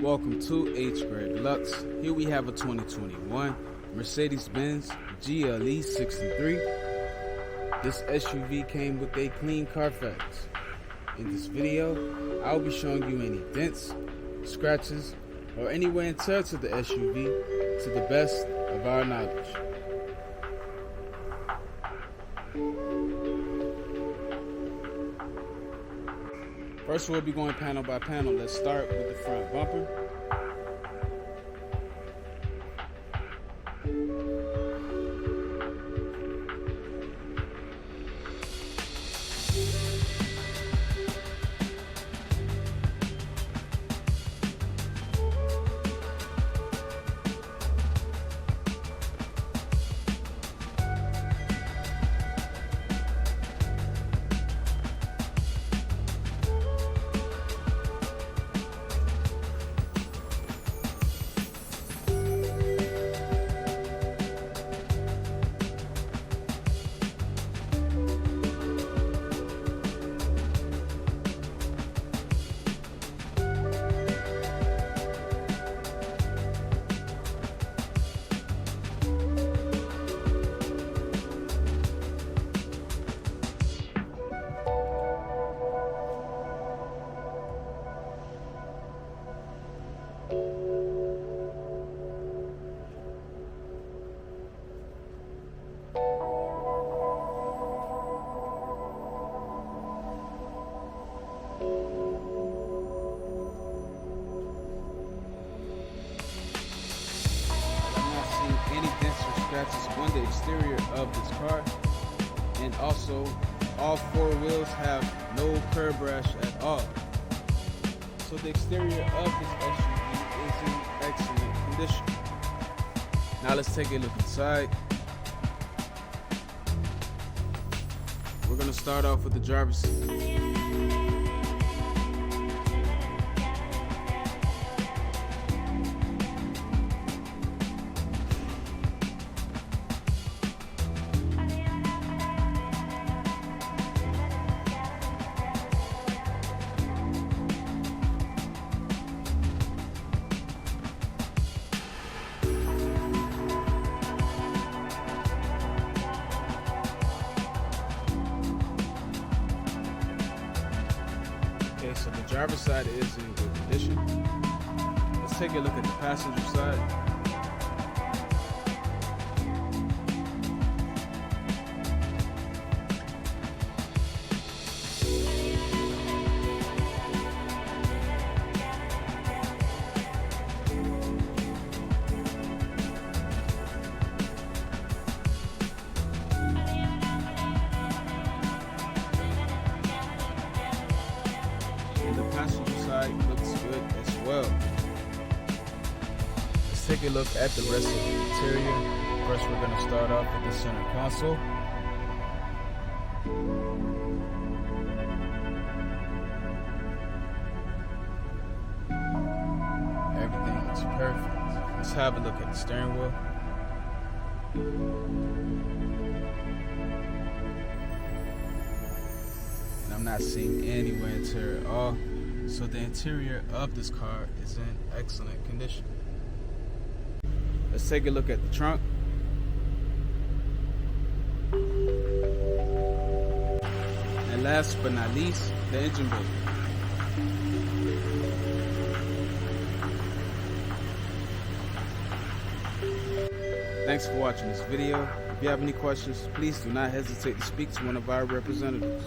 Welcome to hgreglux. Here we have a 2021 Mercedes-Benz GLE63. This SUV came with a clean carfax. In this video, I'll be showing you any dents, scratches, or any wear and tear to the SUV to the best of our knowledge. First, we'll be going panel by panel. Let's start with the front bumper. Scratches on the exterior of this car, and also all four wheels have no curb rash at all. So the exterior of this SUV is in excellent condition. Now let's take a look inside. We're going to start off with the driver's seat. So the driver's side is in good condition. Let's take a look at the passenger side. The passenger side looks good as well. Let's take a look at the rest of the interior. First, we're going to start off with the center console. Everything looks perfect. Let's have a look at the steering wheel. I'm not seeing any wear and tear at all, so the interior of this car is in excellent condition. Let's take a look at the trunk. And last but not least, the engine bay. Thanks for watching this video. If you have any questions, please do not hesitate to speak to one of our representatives.